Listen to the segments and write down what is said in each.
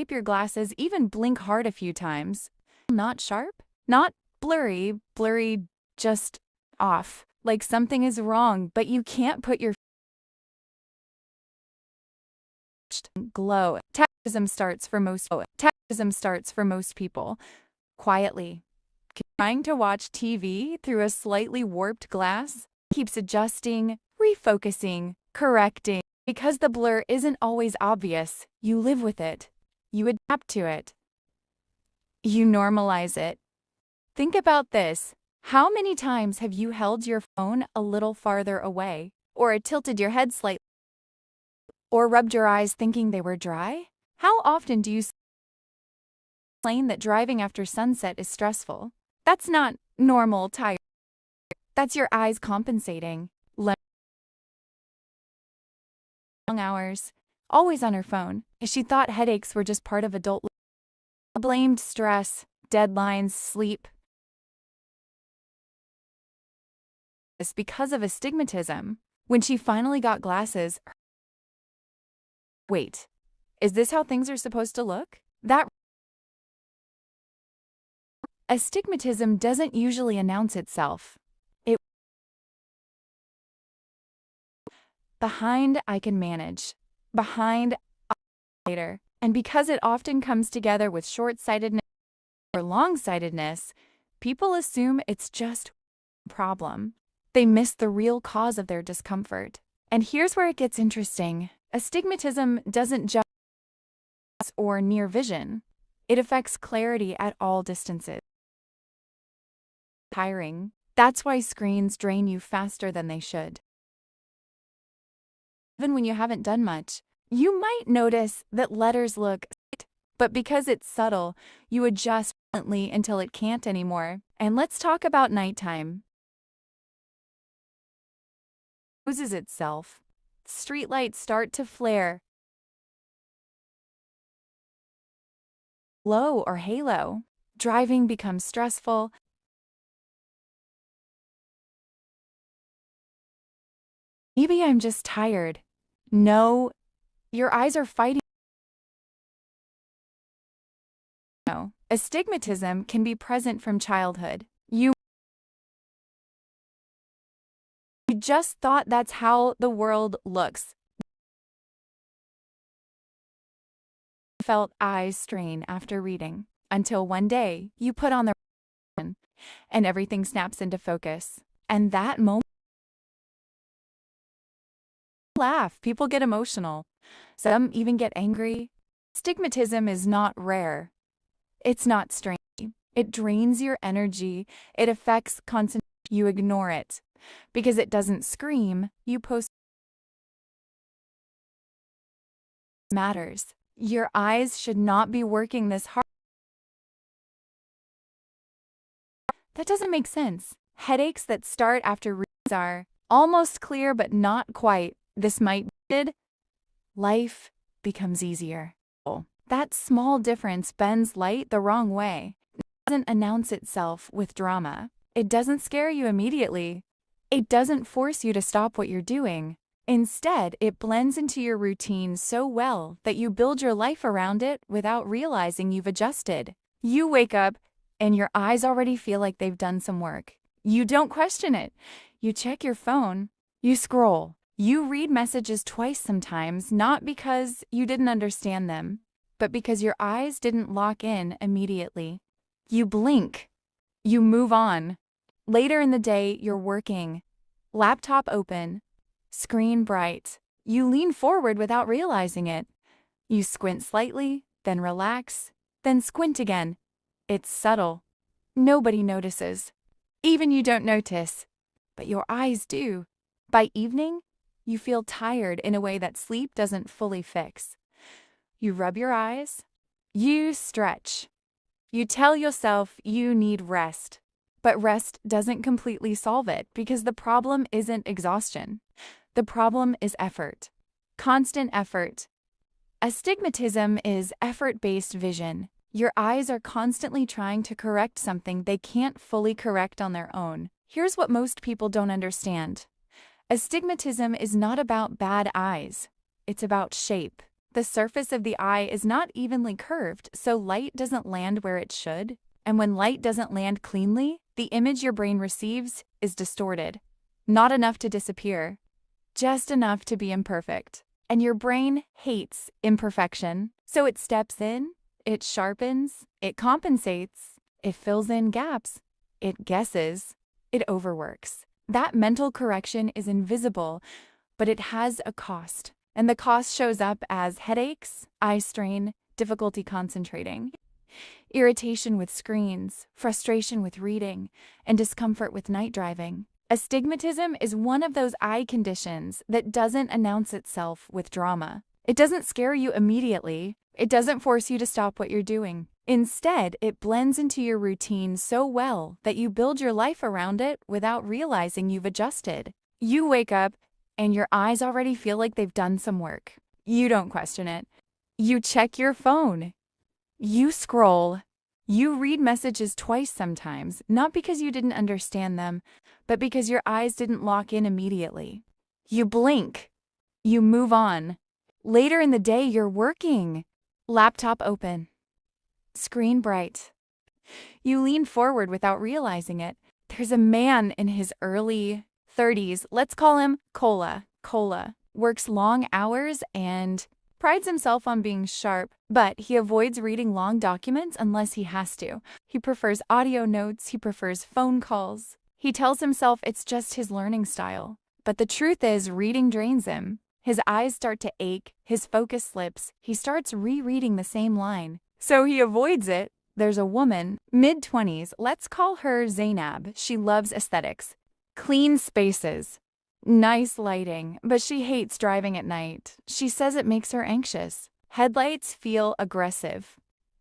wipe your glasses, even blink hard a few times. Not sharp? Not blurry, just off. Like something is wrong, but you can't put your glow. Astigmatism starts for most people quietly. Trying to watch TV through a slightly warped glass keeps adjusting, refocusing, correcting. Because the blur isn't always obvious, you live with it. You adapt to it. You normalize it. Think about this. How many times have you held your phone a little farther away, or tilted your head slightly, or rubbed your eyes thinking they were dry? How often do you complain that driving after sunset is stressful? That's not normal tired. That's your eyes compensating. Long hours, always on her phone. She thought headaches were just part of adult life. Blamed stress, deadlines, sleep. It's because of astigmatism. When she finally got glasses, wait, is this how things are supposed to look? That astigmatism doesn't usually announce itself. Behind, I can manage. Behind, later. And because it often comes together with short-sightedness or long-sightedness, people assume it's just a problem. They miss the real cause of their discomfort. And here's where it gets interesting. Astigmatism doesn't just or near vision. It affects clarity at all distances. Tiring. That's why screens drain you faster than they should. Even when you haven't done much, you might notice that letters look, but because it's subtle, you adjust gently until it can't anymore. And let's talk about nighttime. Loses itself. Streetlights start to flare. Glow or halo. Driving becomes stressful. Maybe I'm just tired. No, your eyes are fighting. No, astigmatism can be present from childhood. You just thought that's how the world looks. Felt eyes strain after reading, until one day you put on the and everything snaps into focus. And that moment, laugh, people get emotional. Some even get angry. Astigmatism is not rare. It's not strange. It drains your energy. It affects concentration. You ignore it. Because it doesn't scream, you post matters. Your eyes should not be working this hard. That doesn't make sense. Headaches that start after readings are almost clear but not quite. This might be life becomes easier. That small difference bends light the wrong way. It doesn't announce itself with drama. It doesn't scare you immediately. It doesn't force you to stop what you're doing. Instead, it blends into your routine so well that you build your life around it without realizing you've adjusted. You wake up and your eyes already feel like they've done some work. You don't question it. You check your phone. You scroll. You read messages twice sometimes, not because you didn't understand them, but because your eyes didn't lock in immediately. You blink. You move on. Later in the day, you're working. Laptop open. Screen bright. You lean forward without realizing it. You squint slightly, then relax, then squint again. It's subtle. Nobody notices. Even you don't notice. But your eyes do. By evening, you feel tired in a way that sleep doesn't fully fix. You rub your eyes. You stretch. You tell yourself you need rest. But rest doesn't completely solve it because the problem isn't exhaustion. The problem is effort. Constant effort. Astigmatism is effort-based vision. Your eyes are constantly trying to correct something they can't fully correct on their own. Here's what most people don't understand. Astigmatism is not about bad eyes. It's about shape. The surface of the eye is not evenly curved, so light doesn't land where it should. And when light doesn't land cleanly, the image your brain receives is distorted. Not enough to disappear, just enough to be imperfect. And your brain hates imperfection, so it steps in, it sharpens, it compensates, it fills in gaps, it guesses, it overworks. That mental correction is invisible, but it has a cost. And the cost shows up as headaches, eye strain, difficulty concentrating, irritation with screens, frustration with reading, and discomfort with night driving. Astigmatism is one of those eye conditions that doesn't announce itself with drama. It doesn't scare you immediately. It doesn't force you to stop what you're doing. Instead, it blends into your routine so well that you build your life around it without realizing you've adjusted. You wake up and your eyes already feel like they've done some work. You don't question it. You check your phone. You scroll. You read messages twice sometimes, not because you didn't understand them, but because your eyes didn't lock in immediately. You blink. You move on. Later in the day, you're working. Laptop open. Screen bright. You lean forward without realizing it. There's a man in his early 30s, let's call him Cola. Cola works long hours and prides himself on being sharp, but he avoids reading long documents unless he has to. He prefers audio notes, he prefers phone calls. He tells himself it's just his learning style. But the truth is, reading drains him. His eyes start to ache, his focus slips, he starts rereading the same line. So he avoids it. There's a woman, mid-20s, let's call her Zainab. She loves aesthetics. Clean spaces. Nice lighting, but she hates driving at night. She says it makes her anxious. Headlights feel aggressive.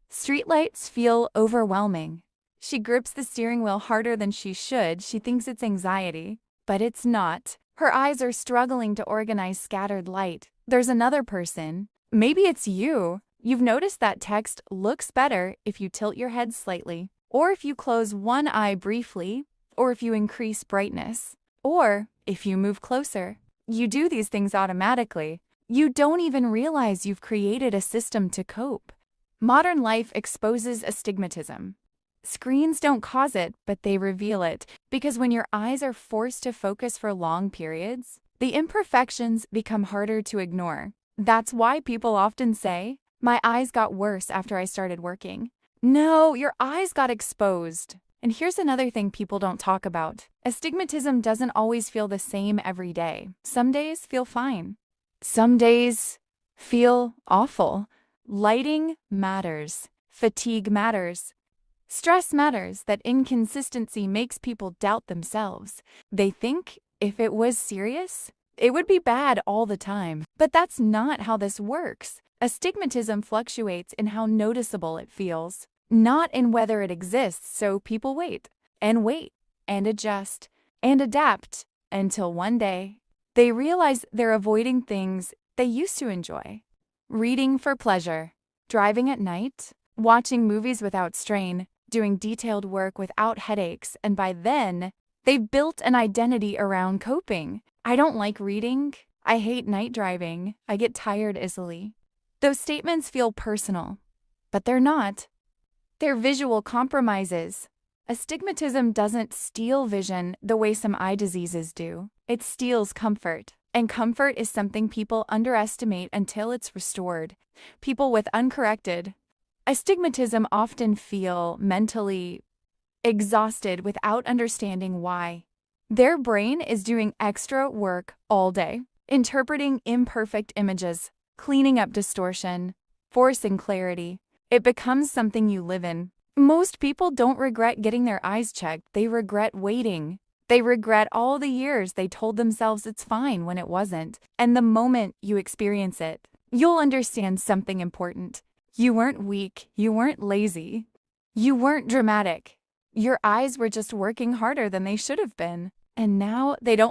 Streetlights feel overwhelming. She grips the steering wheel harder than she should. She thinks it's anxiety, but it's not. Her eyes are struggling to organize scattered light. There's another person. Maybe it's you. You've noticed that text looks better if you tilt your head slightly, or if you close one eye briefly, or if you increase brightness, or if you move closer. You do these things automatically. You don't even realize you've created a system to cope. Modern life exposes astigmatism. Screens don't cause it, but they reveal it, because when your eyes are forced to focus for long periods, the imperfections become harder to ignore. That's why people often say, "My eyes got worse after I started working." No, your eyes got exposed. And here's another thing people don't talk about. Astigmatism doesn't always feel the same every day. Some days feel fine. Some days feel awful. Lighting matters. Fatigue matters. Stress matters. That inconsistency makes people doubt themselves. They think if it was serious, it would be bad all the time. But that's not how this works. Astigmatism fluctuates in how noticeable it feels, not in whether it exists, so people wait and adjust and adapt until one day they realize they're avoiding things they used to enjoy. Reading for pleasure, driving at night, watching movies without strain, doing detailed work without headaches, and by then, they've built an identity around coping. I don't like reading. I hate night driving. I get tired easily. Those statements feel personal, but they're not. They're visual compromises. Astigmatism doesn't steal vision the way some eye diseases do. It steals comfort. And comfort is something people underestimate until it's restored. People with uncorrected astigmatism often feel mentally exhausted without understanding why. Their brain is doing extra work all day, interpreting imperfect images, cleaning up distortion, forcing clarity. It becomes something you live in. Most people don't regret getting their eyes checked. They regret waiting. They regret all the years they told themselves it's fine when it wasn't. And the moment you experience it, you'll understand something important. You weren't weak. You weren't lazy. You weren't dramatic. Your eyes were just working harder than they should have been. And now they don't